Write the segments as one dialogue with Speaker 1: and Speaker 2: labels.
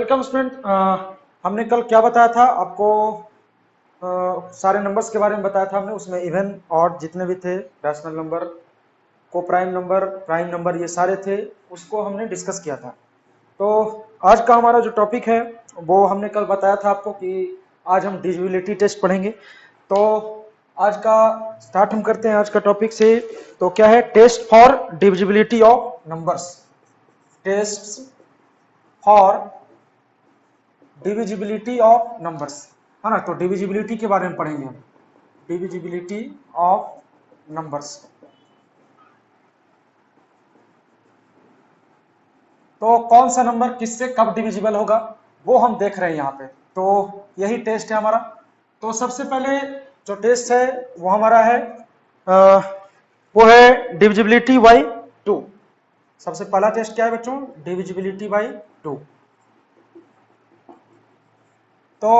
Speaker 1: Welcome student. हमने कल क्या बताया था आपको? सारे नंबर्स के बारे में बताया था हमने। उसमें इवन ऑड जितने भी थे, रैशनल नंबर, को प्राइम नंबर, ये सारे थे, उसको हमने डिस्कस किया था। तो आज का हमारा जो टॉपिक है वो हमने कल बताया था आपको कि आज हम डिविजिबिलिटी टेस्ट पढ़ेंगे। तो आज का स्टार्ट हम करते हैं आज का टॉपिक से। तो क्या है? Test for divisibility of numbers. Test for divisibility of numbers, है ना। तो डिविजिबिलिटी के बारे में पढ़ेंगे हम, डिविजिबिलिटी ऑफ नंबर्स। तो कौन सा नंबर किससे कब डिविजिबल होगा वो हम देख रहे हैं यहाँ पे। तो यही टेस्ट है हमारा। तो सबसे पहले जो टेस्ट है वो हमारा है वो है डिविजिबिलिटी बाई 2। सबसे पहला टेस्ट क्या है बच्चों? Divisibility by 2। तो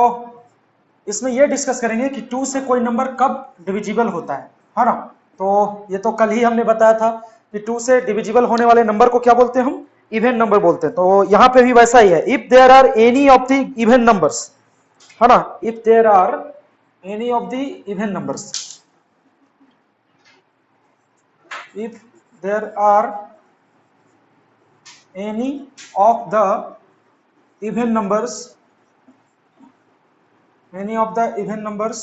Speaker 1: इसमें यह डिस्कस करेंगे कि 2 से कोई नंबर कब डिविजिबल होता है ना। तो ये तो कल ही हमने बताया था कि 2 से डिविजिबल होने वाले नंबर को क्या बोलते हैं हम? इवन नंबर बोलते हैं। तो यहां पे भी वैसा ही है, if there are any of the even numbers, है ना। If there are any of the even numbers, if there are any of the even numbers, any of the even numbers.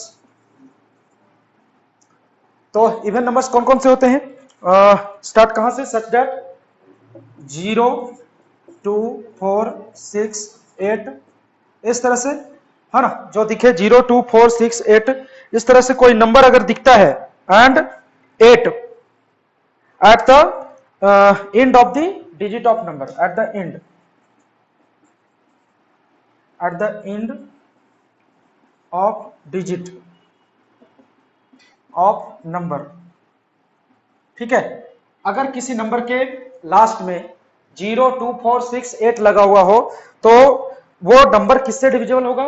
Speaker 1: तो इवन नंबर्स कौन कौन से होते हैं? Start कहां से? सच दैट 0, 2, 4, 6, 8, इस तरह से, है ना। जो दिखे 0, 2, 4, 6, 8, इस तरह से कोई नंबर अगर दिखता है and 8 at the end of the digit of number, at the end of digit of number, ठीक है। अगर किसी नंबर के लास्ट में 0, 2, 4, 6, 8 लगा हुआ हो तो वो नंबर किससे डिविजिबल होगा?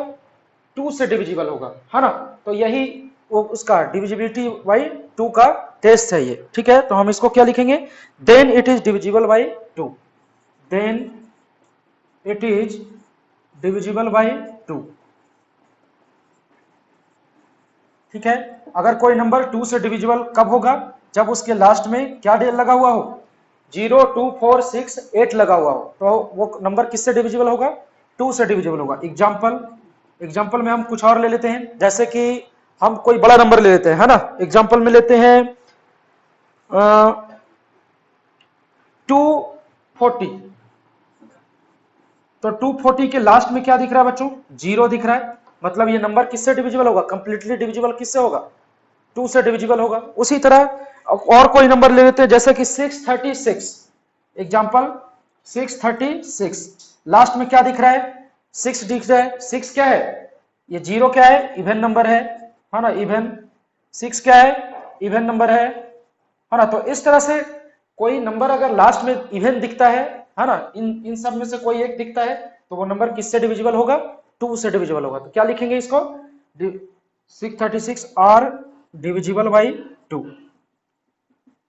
Speaker 1: 2 से डिविजिबल होगा, है ना। तो यही वो उसका डिविजिबिलिटी बाई 2 का टेस्ट है ये, ठीक है। तो हम इसको क्या लिखेंगे? Then it is divisible by 2, then it is divisible by 2, ठीक है। अगर कोई नंबर 2 से डिविजिबल कब होगा? जब उसके लास्ट में क्या डेल लगा हुआ हो? 0, 2, 4, 6, 8 लगा हुआ हो, तो वो नंबर किससे डिविजिबल होगा? 2 से डिविजिबल होगा। एग्जाम्पल में हम कुछ और ले लेते हैं, जैसे कि हम कोई बड़ा नंबर ले लेते हैं, है ना। एग्जाम्पल में लेते हैं 240। तो 240 के लास्ट में क्या दिख रहा है बच्चों? 0 दिख रहा है। मतलब ये नंबर किससे डिविजिबल होगा? कंप्लीटली डिविजिबल किससे होगा? 2 से डिविजिबल होगा। उसी तरह और कोई नंबर ले लेते हैं, जैसे कि 636। एग्जाम्पल 636, लास्ट में क्या दिख रहा है? 6 दिख रहा है। 6 क्या है? ये 0 क्या है? इवन नंबर है ना। इवन 6 क्या है? इवन नंबर है ना। तो इस तरह से कोई नंबर अगर लास्ट में इवन दिखता है ना, इन सब में से कोई एक दिखता है, तो वो नंबर किससे डिविजिबल होगा? 2 से डिविजिबल होगा। तो क्या लिखेंगे इसको? 636 are divisible by 2,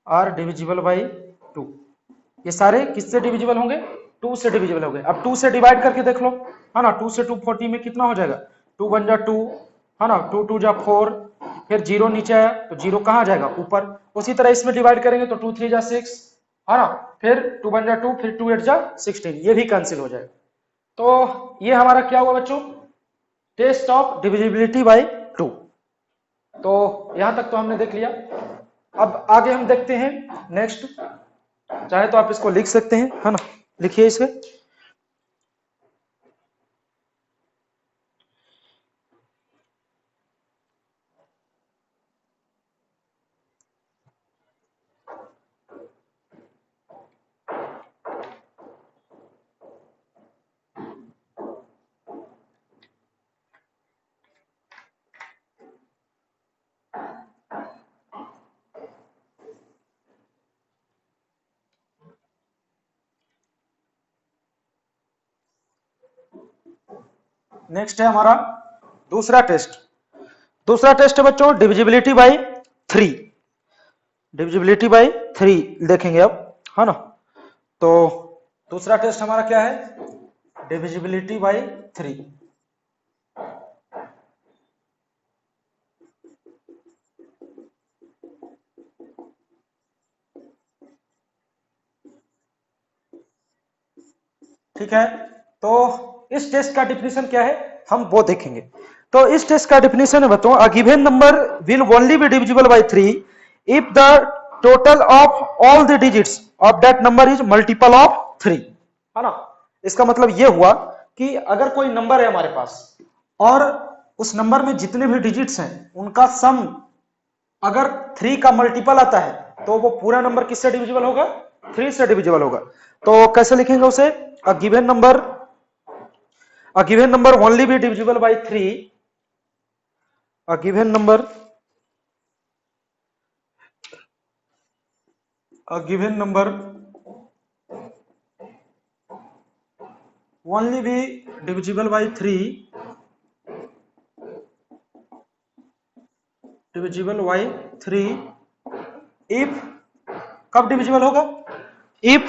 Speaker 1: are divisible by 2। ये सारे किससे डिविजिबल होंगे? 2 से डिविजिबल होंगे। अब 2 से डिवाइड करके देख लो, है ना। 2 से 240 में कितना हो जाएगा? 2 1 जा 2, है ना। 2 2 जा 4, फिर 0 नीचे आया तो 0 कहाँ जाएगा? ऊपर। उसी तरह इसमें डिवाइड करेंगे तो 2 3 जा 6, है ना। फिर 2 1 जा 2, फिर 2 8 जा 16, ये भी कैंसिल हो जाएगा। तो ये हमारा क्या हुआ बच्चों? Test of divisibility by 2। तो यहां तक तो हमने देख लिया। अब आगे हम देखते हैं नेक्स्ट। चाहे तो आप इसको लिख सकते हैं, है ना। लिखिए इसे। नेक्स्ट है हमारा दूसरा टेस्ट। दूसरा टेस्ट है बच्चों डिविजिबिलिटी बाई 3। डिविजिबिलिटी बाई 3 देखेंगे अब, है ना। तो दूसरा टेस्ट हमारा क्या है? Divisibility by 3। ठीक है, तो इस टेस्ट का डिफिनेशन क्या है हम वो देखेंगे। तो इस टेस्ट का डिफिनेशन है, बताओ, अ given number will only be divisible by 3 if the total of all the digits of that number is multiple of 3, है ना। इसका मतलब ये हुआ कि अगर कोई नंबर है हमारे पास और उस नंबर में जितने भी डिजिट्स हैं उनका सम अगर 3 का मल्टीपल आता है तो वो पूरा नंबर किससे डिविजिबल होगा, 3 से डिविजिबल होगा। तो कैसे लिखेंगे उसे, a given number only be divisible by 3, a given number only be divisible by 3, if, कब डिविजिबल होगा, if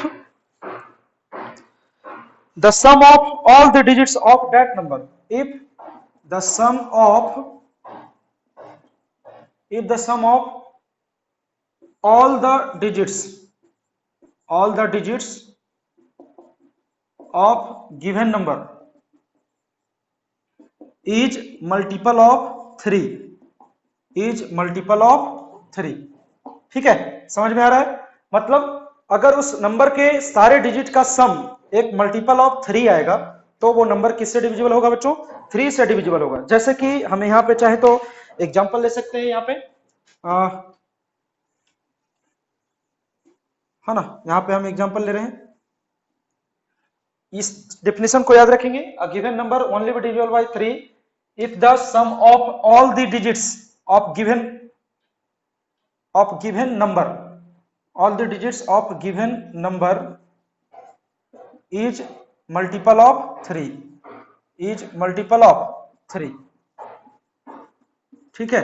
Speaker 1: the sum of all the digits of that number, if the sum of all the digits of given number is multiple of 3, ठीक है, समझ में आ रहा है। मतलब अगर उस नंबर के सारे डिजिट का सम एक मल्टीपल ऑफ 3 आएगा तो वो नंबर किससे डिविजिबल होगा बच्चों, 3 से डिविजिबल होगा। जैसे कि हम यहाँ पे चाहे तो एग्जांपल ले सकते हैं, यहाँ पे है ना, यहाँ पे हम एग्जांपल ले रहे हैं, इस डेफिनेशन को याद रखेंगे, a given number only be divisible by 3 if the sum of all the digits of given number, all the digits of given number is multiple of 3, ठीक है।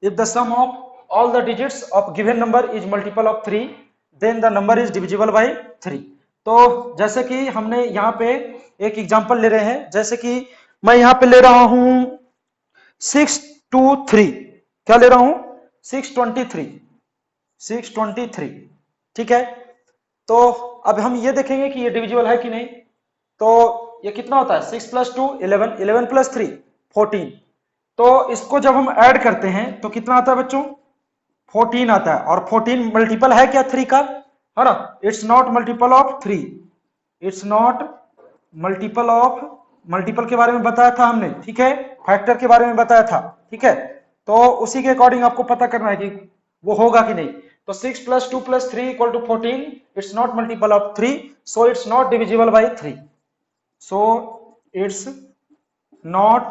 Speaker 1: if the sum of all the digits of given number is multiple of 3 then the number is divisible by 3। तो जैसे कि हमने यहाँ पे एक example ले रहे हैं, जैसे कि मैं यहाँ पे ले रहा हूं 623, क्या ले रहा हूं, 623, ठीक है। तो अब हम ये देखेंगे कि ये डिविजिबल है कि नहीं। तो ये कितना होता है, 6 + 2 11, 11 + 3 14। तो इसको जब हम ऐड करते हैं तो कितना आता है बच्चों, 14 आता है। और 14 मल्टीपल है क्या 3 का, है ना। It's not multiple of 3, it's not multiple के बारे में बताया था हमने, ठीक है, फैक्टर के बारे में बताया था, ठीक है। तो उसी के अकॉर्डिंग आपको पता करना है कि वो होगा कि नहीं। तो 6 + 2 + 3 = 14, it's not multiple of 3, so it's not divisible by 3, so it's not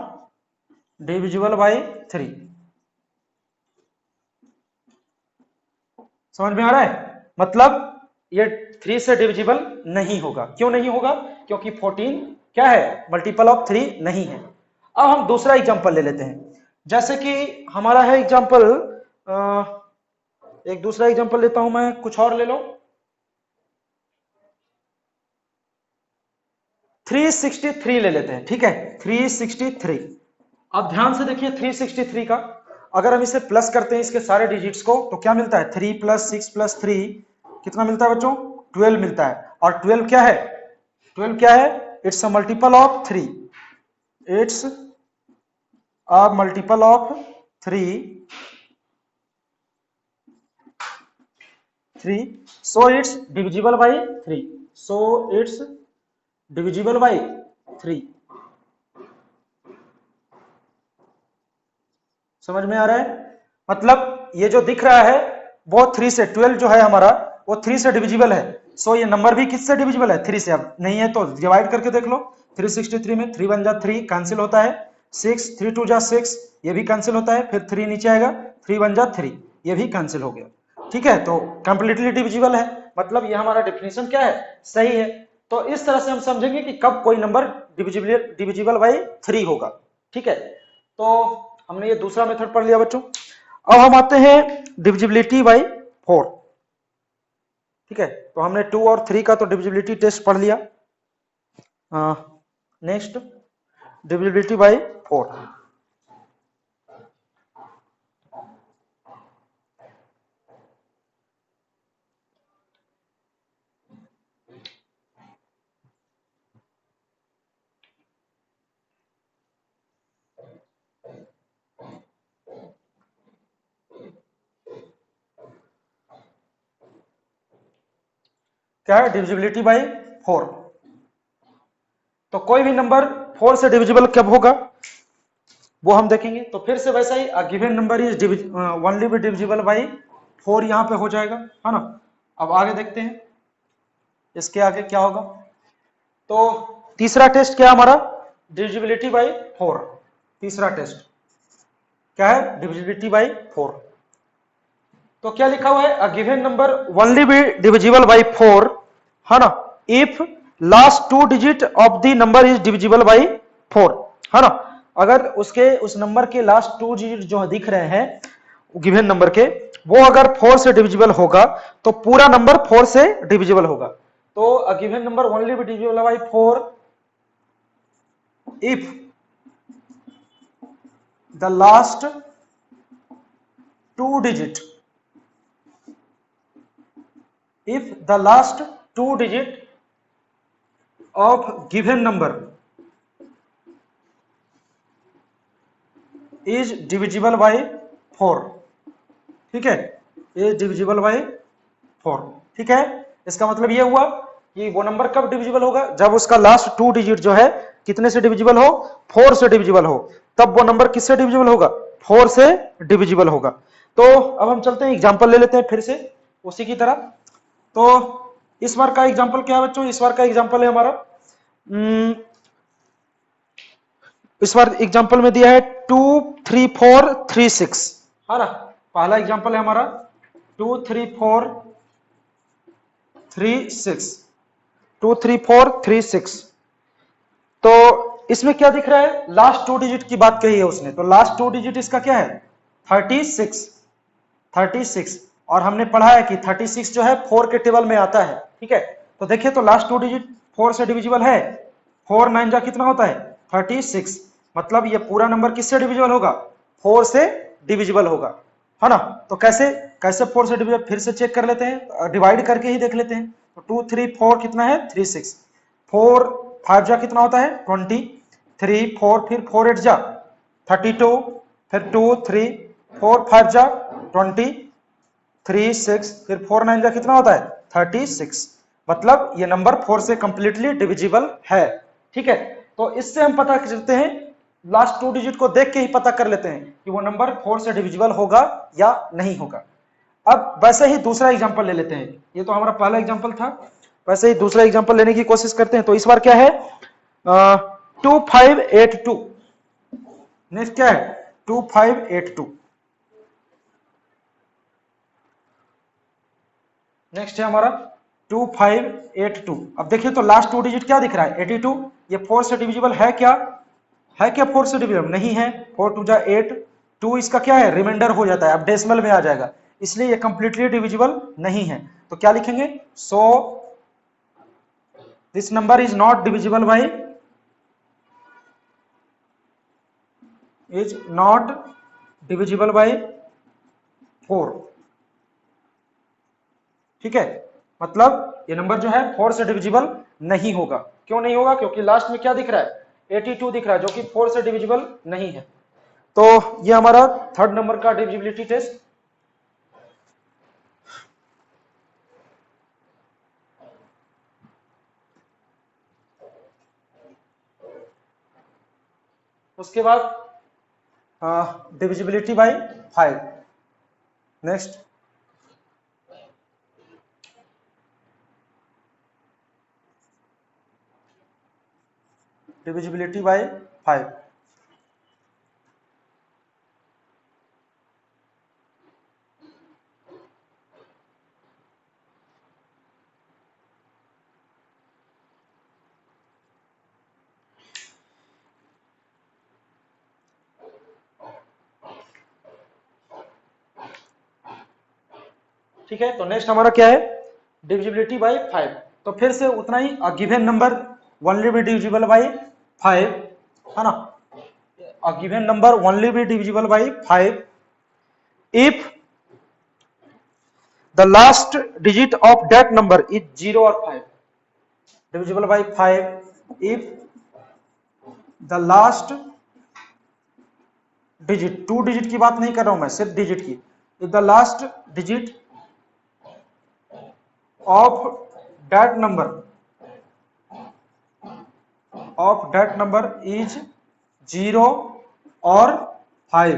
Speaker 1: divisible by 3। समझ में आ रहा है, मतलब ये 3 से डिविजिबल नहीं होगा। क्यों नहीं होगा, क्योंकि 14 क्या है, मल्टीपल ऑफ 3 नहीं है। अब हम दूसरा एग्जांपल ले लेते हैं, जैसे कि हमारा है एग्जांपल, एक दूसरा एग्जांपल लेता हूं मैं, कुछ और ले लो, 363 ले लेते हैं, ठीक है, 363। अब ध्यान से देखिए 363 का अगर हम इसे प्लस करते हैं इसके सारे डिजिट्स को तो क्या मिलता है, 3 + 6 + 3 कितना मिलता है बच्चों, 12 मिलता है। और 12 क्या है, 12 क्या है, it's a multiple of 3, it's a multiple of 3, so it's divisible by 3, so it's divisible by 3। समझ में आ रहा है, मतलब ये जो दिख रहा है वो 3 से, 12 जो है हमारा वो 3 से डिविजिबल है। सो ये नंबर भी किससे डिविजिबल है, 3 से। अब नहीं है तो डिवाइड करके देख लो, 363 में 3 × 1 = 3 कैंसिल होता है, 6 3 2 = 6 ये भी कैंसिल होता है, फिर 3 नीचे आएगा, 3 × 1 = 3 ये भी कैंसिल हो गया, ठीक है। तो कंप्लीटली डिविजिबल है, मतलब ये हमारा डेफिनेशन क्या है, सही है। तो इस तरह से हम समझेंगे कि कब कोई नंबर डिविजिबल बाय 3 होगा, ठीक है। तो हमने ये दूसरा मेथड पढ़ लिया बच्चों। अब हम आते हैं डिविजिबिलिटी बाय 4, ठीक है। तो हमने 2 और 3 का तो डिविजिबिलिटी टेस्ट पढ़ लिया। Next divisibility bye 4। क्या है? Divisibility bye 4। तो कोई भी नंबर 4 से डिविजिबल कब होगा वो हम देखेंगे। तो फिर से वैसा ही given number is only be divisible by 4 यहाँ पे हो जाएगा, है ना। अब आगे देखते हैं इसके आगे क्या होगा। तो तीसरा टेस्ट क्या है हमारा? Divisibility bye 4। तीसरा टेस्ट क्या है? Divisibility bye 4। तो क्या लिखा हुआ है? अ given number only be divisible by 4, है ना, if last 2 digit of the number is divisible by 4, है ना। अगर उसके उस नंबर के लास्ट 2 डिजिट जो दिख रहे हैं गिवन नंबर के, वो अगर 4 से डिविजिबल होगा तो पूरा नंबर 4 से डिविजिबल होगा। तो अ given number only be divisible by 4 if the last 2 digit, if the last 2 digit of given number is divisible by 4, ठीक है, is divisible by 4, ठीक है। इसका मतलब ये हुआ कि वो नंबर कब डिविजिबल होगा? जब उसका लास्ट 2 डिजिट जो है कितने से डिविजिबल हो? 4 से डिविजिबल हो। तब वो नंबर किससे डिविजिबल होगा? 4 से डिविजिबल होगा। तो अब हम चलते हैं एग्जांपल ले लेते हैं फिर से उसी की तरह। तो इस बार का एग्जांपल क्या है बच्चों? इस बार का एग्जांपल है हमारा, इस बार एग्जांपल में दिया है 2 3 4 3 6, है ना। पहला एग्जांपल है हमारा 2 3 4 3 6, 2 3 4 3 6। तो इसमें क्या दिख रहा है? लास्ट 2 डिजिट की बात कही है उसने, तो लास्ट 2 डिजिट इसका क्या है? 36, 36। और हमने पढ़ा है कि 36 जो है 4 के टेबल में आता है, ठीक है। तो देखिए तो लास्ट 2 डिजिट 4 से डिविजिबल है। 4 9 जा कितना होता है? 36। मतलब ये पूरा नंबर किससे डिविजिबल होगा? 4 से डिविजिबल होगा, है ना। तो कैसे कैसे 4 से डिविजिबल? फिर से चेक कर लेते हैं, डिवाइड करके ही देख लेते हैं। तो 2 3 4 कितना है? 36। 4 5 जा कितना होता है? 20। 3 4 फिर 4 8 जा 32, फिर 2 3 4 5 जा 20, 3 6 फिर 4 9 जा कितना होता है? 36। मतलब ये नंबर 4 से कंप्लीटली डिविजिबल है, ठीक है। तो इससे हम पता करते हैं, लास्ट 2 डिजिट को देख के ही पता कर लेते हैं कि वो नंबर 4 से डिविजिबल होगा या नहीं होगा। अब वैसे ही दूसरा एग्जांपल ले लेते हैं। ये तो हमारा पहला एग्जांपल था, वैसे ही दूसरा एग्जांपल लेने की कोशिश करते हैं। तो इस बार क्या है? 2582। नेक्स्ट क्या है? 2582। नेक्स्ट है हमारा 2582। अब देखिए तो लास्ट 2 डिजिट क्या दिख रहा है? 82। ये 4 से डिविजिबल है क्या? है क्या 4 से डिविजिबल? नहीं है। 4 2 जा 8, 2 इसका क्या है? रिमाइंडर हो जाता है, अब डेसिमल में आ जाएगा, इसलिए ये कंप्लीटली डिविजिबल नहीं है। तो क्या लिखेंगे? So this number is not divisible by, is not divisible by 4, ठीक है। मतलब ये नंबर जो है 4 से डिविजिबल नहीं होगा। क्यों नहीं होगा? क्योंकि लास्ट में क्या दिख रहा है? 82 दिख रहा है, जो कि 4 से डिविजिबल नहीं है। तो ये हमारा थर्ड नंबर का डिविजिबिलिटी टेस्ट। उसके बाद divisibility by 5। Next divisibility by 5। ठीक है। तो नेक्स्ट हमारा क्या है? Divisibility by 5। तो फिर से उतना ही, given number only be divisible by 5, है ना, a given number only be divisible by 5 if the last digit of that number is 0 or 5, divisible by 5 if the last digit, 2 digit की बात नहीं कर रहा हूं मैं, सिर्फ डिजिट की, if the last digit of that number is 0 और 5,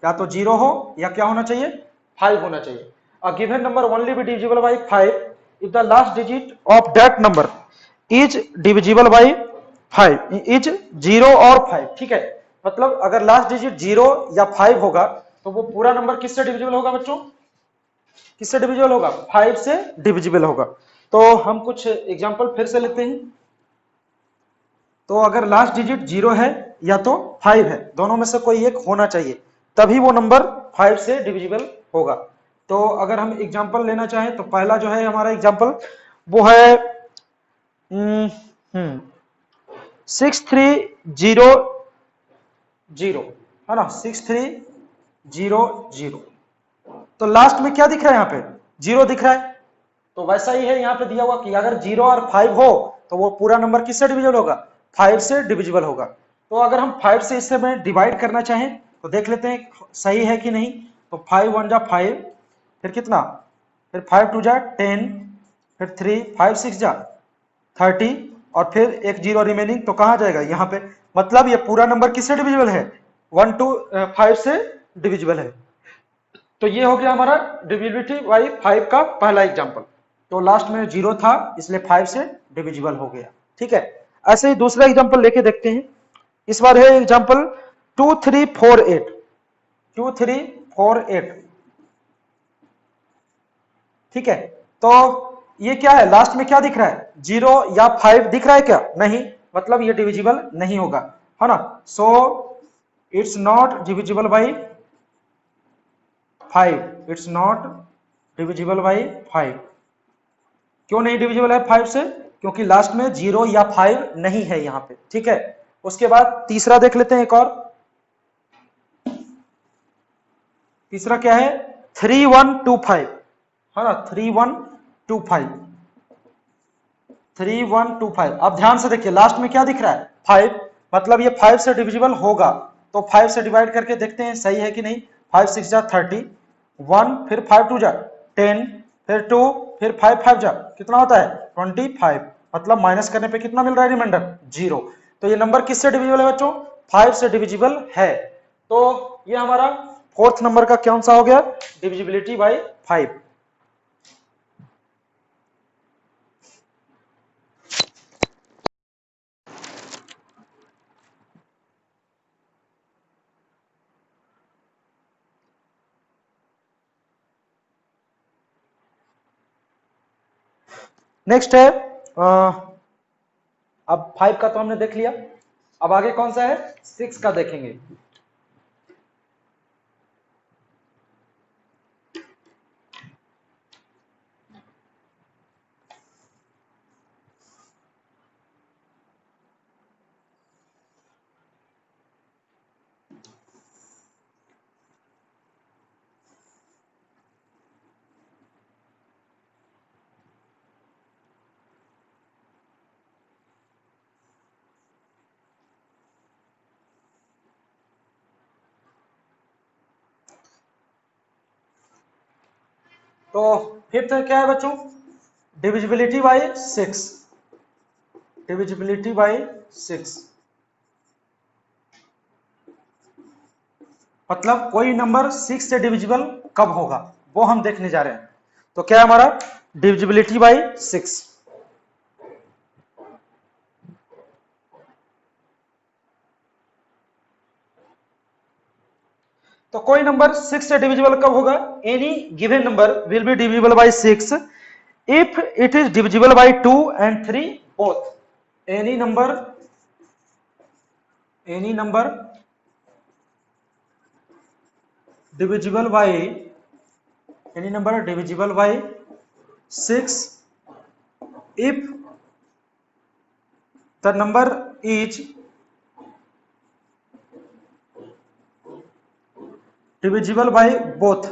Speaker 1: या तो 0 हो या क्या होना चाहिए, 5 होना चाहिए. A given number only be divisible by 5 if the last digit of that number is divisible by 5, is 0 और 5. ठीक है, मतलब अगर लास्ट डिजिट 0 या 5 होगा तो वो पूरा नंबर किससे डिविजिबल होगा बच्चों, किससे डिविजिबल होगा, 5 से डिविजिबल होगा. तो हम कुछ एग्जांपल फिर से लेते हैं. तो अगर लास्ट डिजिट 0 है या तो 5 है, दोनों में से कोई एक होना चाहिए, तभी वो नंबर 5 से डिविजिबल होगा. तो अगर हम एग्जांपल लेना चाहें तो पहला जो है हमारा एग्जांपल वो है 6300, है ना, 6300. तो लास्ट में क्या दिख रहा है, यहाँ पे 0 दिख रहा है. तो वैसा ही है यहाँ पे दिया हुआ कि अगर 0 और 5 हो तो वो पूरा नंबर किससे डिविजिबल होगा, 5 से डिविजिबल होगा. तो अगर हम 5 से इसे में डिवाइड करना चाहें तो देख लेते हैं सही है कि नहीं. तो 5 1 जा 5, फिर कितना, फिर 5 2 जा 10, फिर 3 5 6 जा 30 और फिर एक 0 रिमेनिंग, तो कहाँ जाएगा यहाँ पे. मतलब ये पूरा नंबर किससे डिविजिबल है, 1 to 5 से डिविजिबल है. तो ये हो गया हमारा डिविजिबिलिटी बाई 5 का पहला एग्जांपल. तो लास्ट में 0 था इसलिए 5 से डिविजिबल हो गया. ठीक है, ऐसे ही दूसरा एग्जांपल लेके देखते हैं. इस बार है एग्जांपल 2348, 2348. ठीक है, तो ये क्या है, लास्ट में क्या दिख रहा है, 0 या 5 दिख रहा है क्या, नहीं, मतलब ये डिविजिबल नहीं होगा, है ना. So it's not divisible by 5, it's not divisible by 5. क्यों नहीं डिविजिबल है 5 से, क्योंकि लास्ट में 0 या 5 नहीं है यहाँ पे. ठीक है, उसके बाद तीसरा देख लेते हैं एक और. तीसरा क्या है 3125, है ना, 3125, 3125. अब ध्यान से देखिए लास्ट में क्या दिख रहा है 5, मतलब ये 5 से डिविजिबल होगा. तो 5 से डिवाइड करके देखते हैं सही है कि नहीं. 5 6 जा 30, 1 फिर 5 2 जा 10, फिर 2 फिर 5 5 जा कितना होता है 25, मतलब माइनस करने पे कितना मिल रहा है रिमाइंडर 0. तो ये नंबर किससे डिविजिबल है बच्चों, 5 से डिविजिबल है. तो ये हमारा फोर्थ नंबर का कौन सा हो गया, डिविजिबिलिटी बाई 5. नेक्स्ट है अब 5 का तो हमने देख लिया, अब आगे कौन सा है 6 का देखेंगे. तो फिफ्थ क्या है बच्चों, डिविजिबिलिटी बाई 6, डिविजिबिलिटी बाई 6. मतलब कोई नंबर 6 से डिविजिबल कब होगा वो हम देखने जा रहे हैं. तो क्या है हमारा डिविजिबिलिटी बाई 6. तो कोई नंबर 6 से डिविजिबल कब होगा, any given number will be divisible bye 6 if it is divisible bye 2 and 3 both. Any number divisible by, any number divisible by 6 if the number is divisible by both,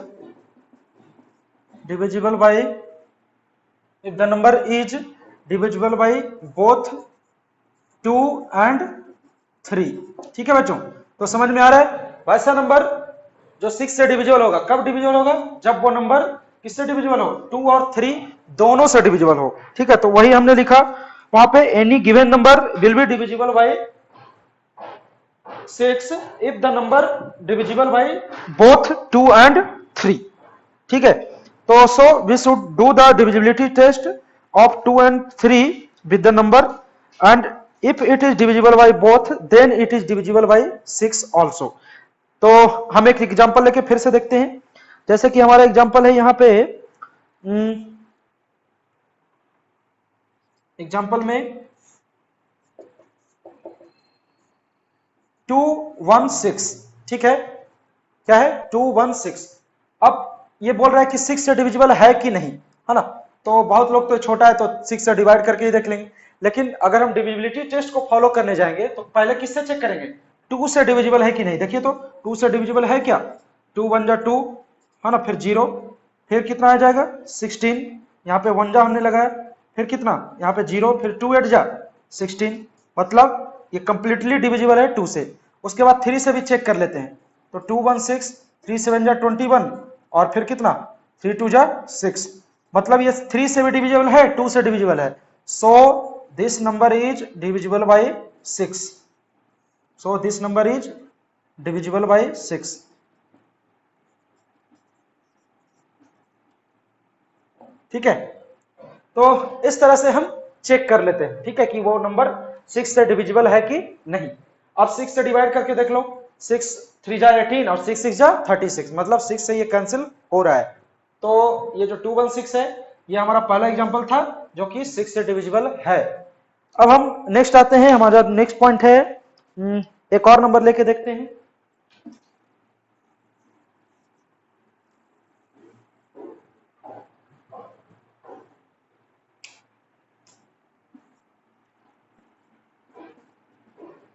Speaker 1: divisible by, if the number is divisible by both 2 and 3। ठीक है बच्चों, तो समझ में आ रहा है? वैसा number जो 6 से डिविजिबल होगा, कब डिविजिबल होगा? जब वो नंबर किससे डिविजिबल हो? 2 और 3 दोनों से डिविजिबल हो। ठीक है, तो वही हमने लिखा वहां पे, any given number will be divisible bye 6 if the number divisible by both 2 and 3। ठीक है, तो so we should do the divisibility test of 2 and 3 with the number, and if it is divisible by both then it is divisible by 6 also। तो हम एक example लेके फिर से देखते हैं। जैसे कि हमारा एग्जांपल है यहाँ पे, एग्जांपल में 216। ठीक है, क्या है? 216। अब ये बोल रहा है कि 6 से डिविजिबल है कि नहीं, है ना? तो बहुत लोग तो छोटा है तो 6 से डिवाइड करके ही देख लेंगे, लेकिन अगर हम डिविजिबिलिटी टेस्ट को फॉलो करने जाएंगे तो पहले किससे चेक करेंगे? 2 से डिविजिबल है कि नहीं। देखिए तो 2 से डिविजिबल है क्या? 2 1 जा 2, है ना, फिर 0, फिर कितना आ जाएगा? 16, यहाँ पे 1 जा हमने लगाया, फिर कितना? यहाँ पे 0, फिर 2 8 जा 16, मतलब ये कंप्लीटली डिविजिबल है 2 से। उसके बाद 3 से भी चेक कर लेते हैं, तो 2 1 6, 3 7 जा 21, और फिर कितना? 3 2 जा 6, मतलब ये 3 से भी डिविजिबल है, 2 से डिविजिबल है। So this number is divisible bye 6। So this number is divisible bye 6। ठीक है, तो इस तरह से हम चेक कर लेते हैं, ठीक है, कि वो नंबर 6 से डिविजिबल है कि नहीं। अब 6 से डिवाइड करके देख लो, 6 3 जा 18 और 6 6 जा 36, मतलब 6 से ये कैंसिल हो रहा है। तो ये जो 216 है ये हमारा पहला एग्जांपल था जो कि 6 से डिविजिबल है। अब हम नेक्स्ट आते हैं, हमारा नेक्स्ट पॉइंट है, एक और नंबर लेके देखते हैं।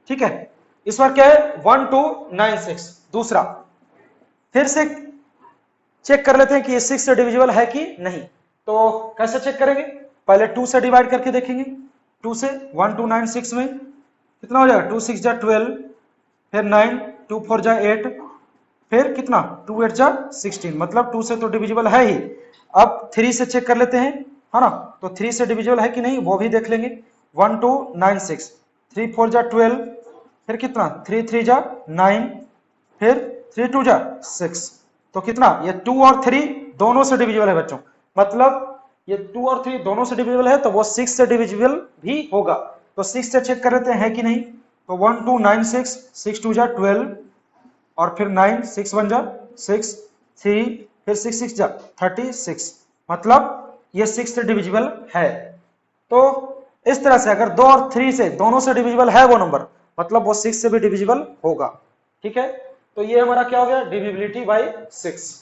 Speaker 1: ठीक है, इस बार क्या है? 1296। दूसरा फिर से चेक कर लेते हैं कि ये 6 से डिविजिबल है कि नहीं। तो कैसे चेक करेंगे? पहले 2 से डिवाइड करके देखेंगे। 2 से 1296 में कितना हो जाएगा? 2 6 जा 12, फिर 9, 2 4 जा 8, फिर कितना? 2 8 जा 16, मतलब 2 से तो डिविजिबल है ही। अब 3 से चेक कर लेते हैं, है ना? तो 3 से डिविजिबल है कि नहीं वो भी देख लेंगे। 1296, 3 4 जा 12, फिर कितना? 3 3 जा 9, फिर 3 2 जा 6, तो कितना? ये 2 और 3 दोनों से डिविजिबल है बच्चों, मतलब ये 2 और 3 दोनों से डिविजिबल है, तो वो 6 से डिविजिबल भी होगा। तो 6 से चेक कर लेते हैं कि नहीं। तो 1296, 6 2 जा 12, और फिर 9 6 1 जा 6, 3, फिर 6 6 जा 36, मतलब ये 6 से डिविजिबल है। तो इस तरह से अगर 2 और 3 से दोनों से डिविजिबल है वो नंबर, मतलब वो 6 से भी डिविजिबल होगा। ठीक है, तो ये हमारा क्या हो गया? Divisibility bye 6।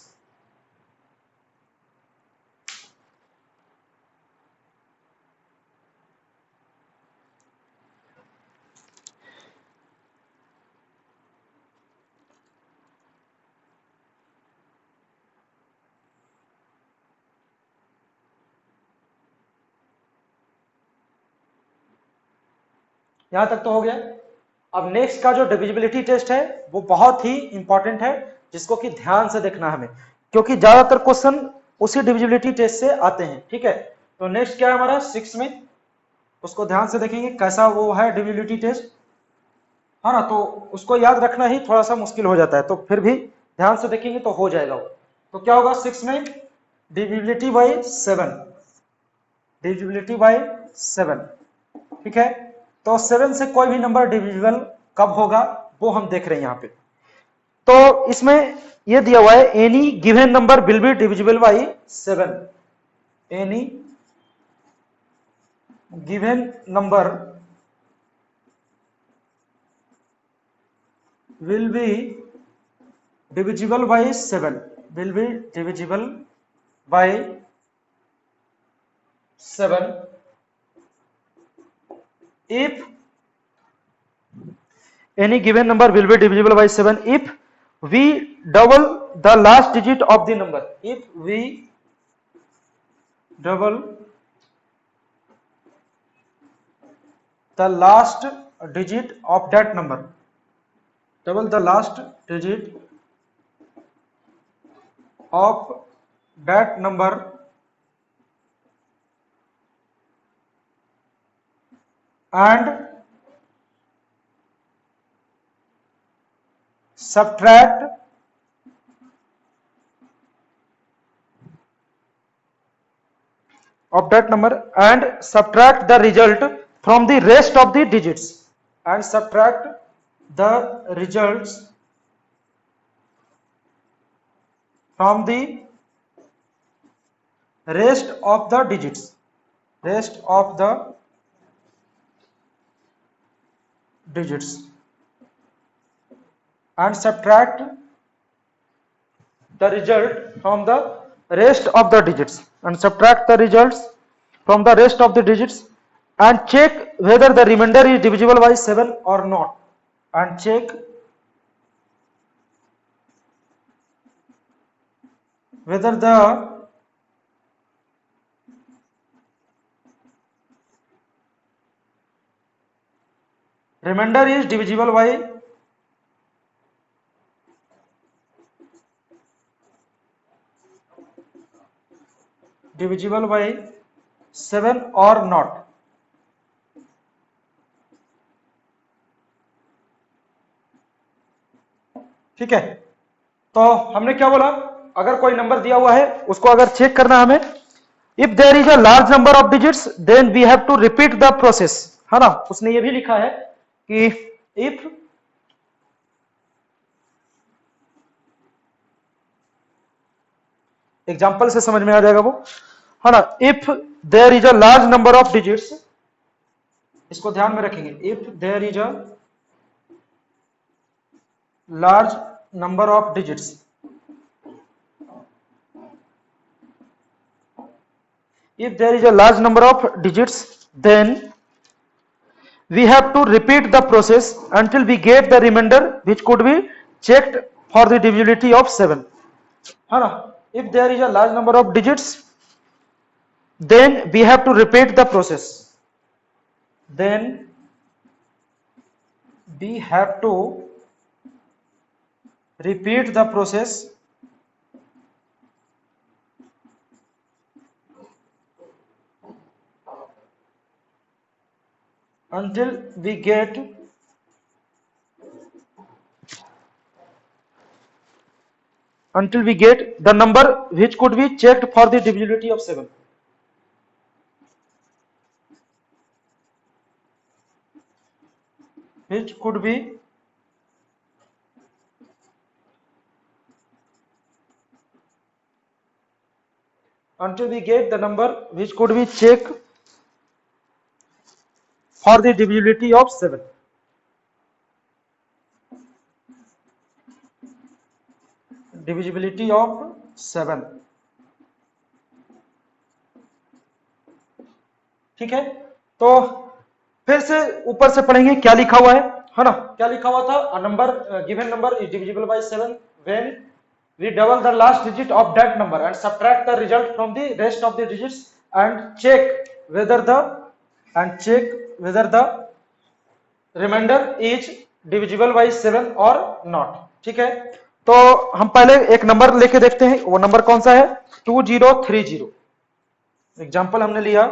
Speaker 1: यहां तक तो हो गया। अब नेक्स्ट का जो डिविजिबिलिटी टेस्ट है वो बहुत ही इंपॉर्टेंट है, जिसको कि ध्यान से देखना हमें, क्योंकि ज्यादातर क्वेश्चन उसी डिविजिबिलिटी टेस्ट से आते हैं। ठीक है, तो नेक्स्ट क्या है हमारा 6 में, उसको ध्यान से देखेंगे कैसा वो है डिविजिबिलिटी टेस्ट, है ना? तो उसको याद रखना ही थोड़ा सा मुश्किल हो जाता है, तो फिर भी ध्यान से देखेंगे तो हो जाएगा वो। तो क्या होगा 6 में? Divisibility bye 7, divisibility bye 7। ठीक है, तो 7 से कोई भी नंबर डिविजिबल कब होगा वो हम देख रहे हैं यहाँ पे। तो इसमें ये दिया हुआ है, any given number will be divisible by 7, any given number will be divisible by 7, will be divisible by 7 if any given number will be divisible by 7 if we double the last digit of the number. If we double the last digit of that number, double the last digit of that number and subtract of that number and subtract the result from the rest of the digits, and subtract the results from the rest of the digits, rest of the digits, and subtract the result from the rest of the digits, and subtract the results from the rest of the digits, and check whether the remainder is divisible by 7 or not, and check whether the remainder is divisible by 7 or not. ठीक है, तो हमने क्या बोला, अगर कोई number दिया हुआ है उसको अगर चेक करना हमें, if there is a large number of digits then we have to repeat the process, है ना। उसने ये भी लिखा है कि इफ एग्जाम्पल से समझ में आ जाएगा वो, है ना। If there is a large number of digits, इसको ध्यान में रखेंगे, if there is a large number of digits, if there is a large number of digits then we have to repeat the process until we get the remainder which could be checked for the divisibility of 7, है ना। if there is a large number of digits then we have to repeat the process, then we have to repeat the process until we get the number which could be checked for the divisibility of 7, which could be until we get the number which could be checked for the divisibility of 7. divisibility of 7, ठीक है। तो फिर से ऊपर से पढ़ेंगे क्या लिखा हुआ है ना। क्या लिखा हुआ था, a number given number is divisible by 7 when we double the last digit of that number and subtract the result from the rest of the digits and check whether the remainder is divisible by 7 or not, ठीक है। तो हम पहले एक number लेके देखते हैं, वो नंबर कौन सा है, 2030। एग्जांपल हमने लिया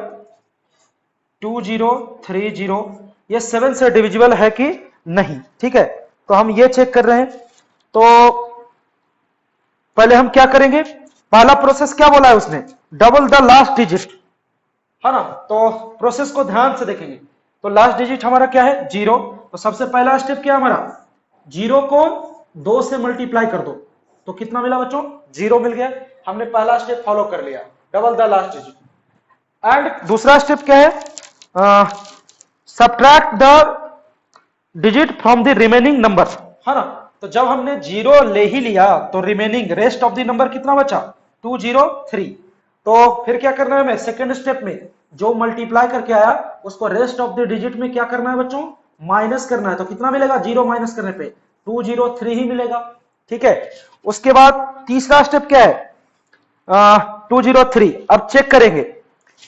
Speaker 1: 2030, ये 7 से डिविजिबल है कि नहीं, ठीक है। तो हम ये चेक कर रहे हैं, तो पहले हम क्या करेंगे, पहला प्रोसेस क्या बोला है उसने, डबल द लास्ट डिजिट, है ना। तो प्रोसेस को ध्यान से देखेंगे, तो लास्ट डिजिट हमारा क्या है, 0। तो सबसे पहला स्टेप क्या हमारा, 0 को 2 से मल्टीप्लाई कर दो, तो कितना मिला बच्चों, 0 मिल गया। हमने पहला स्टेप फॉलो कर लिया, double the last digit. And दूसरा स्टेप क्या है, subtract the digit from the remaining number, है ना। तो जब हमने 0 ले ही लिया तो remaining rest of the number कितना बचा, 203। तो फिर क्या करना है हमें, सेकेंड स्टेप में जो मल्टीप्लाई करके आया उसको रेस्ट ऑफ द डिजिट में क्या करना है बच्चों, माइनस करना है। तो कितना मिलेगा, 0 माइनस करने पे 203 ही मिलेगा। ठीक है। उसके बाद तीसरा स्टेप क्या है, 203। अब चेक करेंगे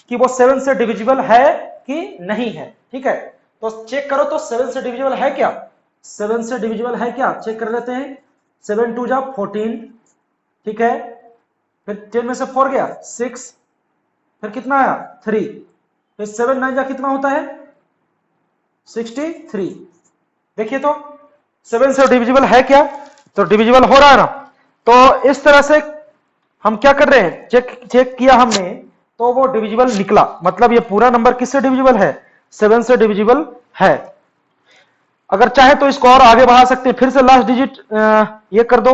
Speaker 1: कि वो 7 से डिविजिबल है कि नहीं है। ठीक है, तो चेक करो तो 7 से डिविजिबल है क्या, 7 से डिविजिबल है क्या, चेक कर लेते हैं। 7 2 जा 14, ठीक है, फिर 10 में से 4 गया 6, फिर कितना आया 3, फिर 7 9 जा कितना होता है 63। देखिए तो 7 से डिविजिबल है क्या, तो डिविजिबल हो रहा है ना। तो इस तरह से हम क्या कर रहे हैं, चेक किया हमने, तो वो डिविजिबल निकला, मतलब ये पूरा नंबर किससे डिविजिबल है, 7 से डिविजिबल है। अगर चाहे तो इसको और आगे बढ़ा सकते हैं, फिर से लास्ट डिजिट ये कर दो,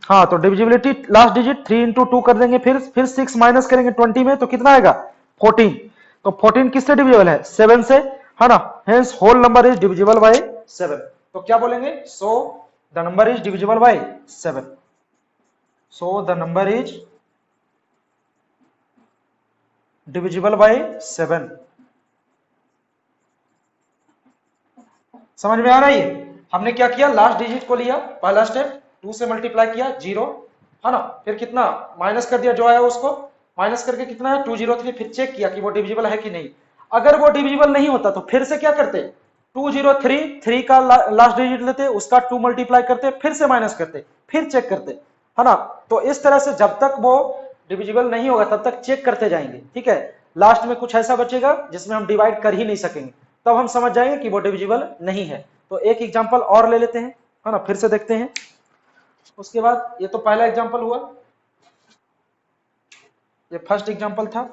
Speaker 1: हाँ, तो डिविजिबिलिटी लास्ट डिजिट 3 इंटू 2 कर देंगे, फिर 6 माइनस करेंगे 20 में, तो कितना आएगा 14। तो 14 किससे डिविजिबल है, 7 से, है ना। Hence whole number is divisible by 7। तो क्या बोलेंगे, so the number is divisible by 7। So the number is divisible by 7। समझ में आ रही है। हमने क्या किया, लास्ट डिजिट को लिया, पहला स्टेप 2 से मल्टीप्लाई किया 0, है ना, फिर कितना माइनस कर दिया जो आया उसको, माइनस करके कितना है 203, फिर चेक किया कि वो डिविजिबल है कि नहीं। अगर वो डिविजिबल नहीं होता तो फिर से क्या करते, 203 3 का लास्ट डिजिट लेते, उसका 2 मल्टीप्लाई करते, फिर से माइनस करते, फिर चेक करते, है ना। तो इस तरह से जब तक वो डिविजिबल नहीं होगा तब तक चेक करते जाएंगे। ठीक है, लास्ट में कुछ ऐसा बचेगा जिसमें हम डिवाइड कर ही नहीं सकेंगे, तब हम समझ जाएंगे कि वो डिविजिबल नहीं है। तो एक एग्जांपल और ले लेते हैं, है ना, फिर से देखते हैं। उसके बाद ये तो पहला एग्जांपल हुआ, ये फर्स्ट एग्जांपल था।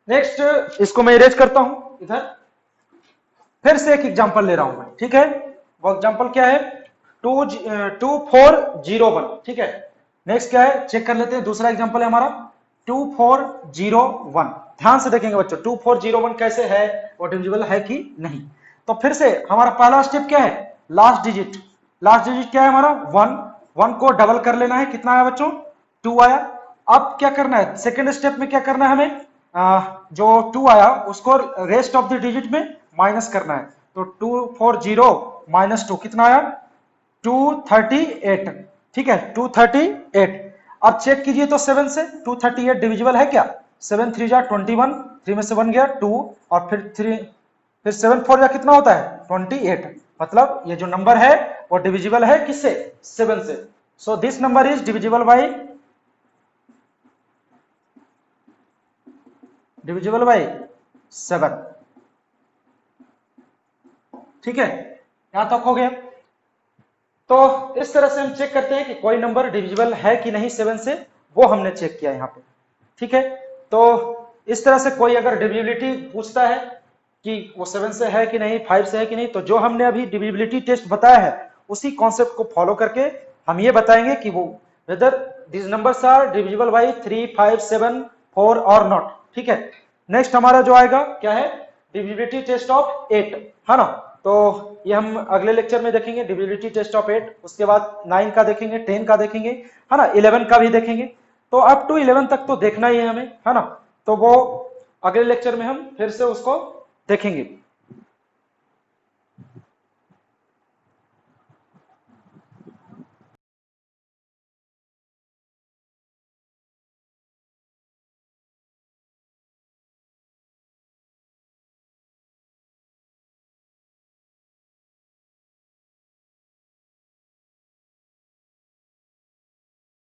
Speaker 1: नेक्स्ट इसको मैं इरेज करता हूं इधर, फिर से एक एग्जांपल ले रहा हूं मैं। ठीक है, वो एग्जांपल क्या है, 2401। ठीक है, नेक्स्ट क्या है चेक कर लेते हैं, दूसरा एग्जांपल है हमारा 2401। ध्यान से देखेंगे बच्चों, 2401 कैसे है, वो डिविजिबल है कि नहीं। तो फिर से हमारा पहला स्टेप क्या है, लास्ट डिजिट, लास्ट डिजिट क्या है हमारा 1, 1 को डबल कर लेना है, कितना आया बच्चों 2 आया। अब क्या करना है, सेकेंड स्टेप में क्या करना है हमें, जो 2 आया उसको रेस्ट ऑफ द डिजिट में माइनस करना है। तो 240 माइनस 2 कितना आया 238। ठीक है 238। अब चेक कीजिए तो 7 से 238 डिविजिबल है क्या, 7 3 जा 21, 3 में से 1 गया 2, और फिर 3, फिर 7 4 जा कितना होता है 28। मतलब ये जो नंबर है वो डिविजिबल है किससे, 7 से। So this number is divisible bye, divisible by 7। ठीक है, यहां तक हो गया। तो इस तरह से हम चेक करते हैं कि कोई नंबर डिविजिबल है कि नहीं 7 से, वो हमने चेक किया यहाँ पे। ठीक है, तो इस तरह से कोई अगर डिविजिबिलिटी पूछता है कि वो 7 से है कि नहीं, 5 से है कि नहीं, तो जो हमने अभी डिविजिबिलिटी टेस्ट बताया है उसी कॉन्सेप्ट को फॉलो करके हम ये बताएंगे कि वो whether this numbers are divisible by 3 5 7 4 और नॉट। ठीक है, नेक्स्ट हमारा जो आएगा क्या है, डिविजिबिलिटी टेस्ट ऑफ 8, है ना। तो ये हम अगले लेक्चर में देखेंगे डिविजिबिलिटी टेस्ट ऑफ 8, उसके बाद 9 का देखेंगे, 10 का देखेंगे, है ना, 11 का भी देखेंगे। तो अप टू 11 तक तो देखना ही है हमें, है ना। तो वो अगले लेक्चर में हम फिर से उसको देखेंगे।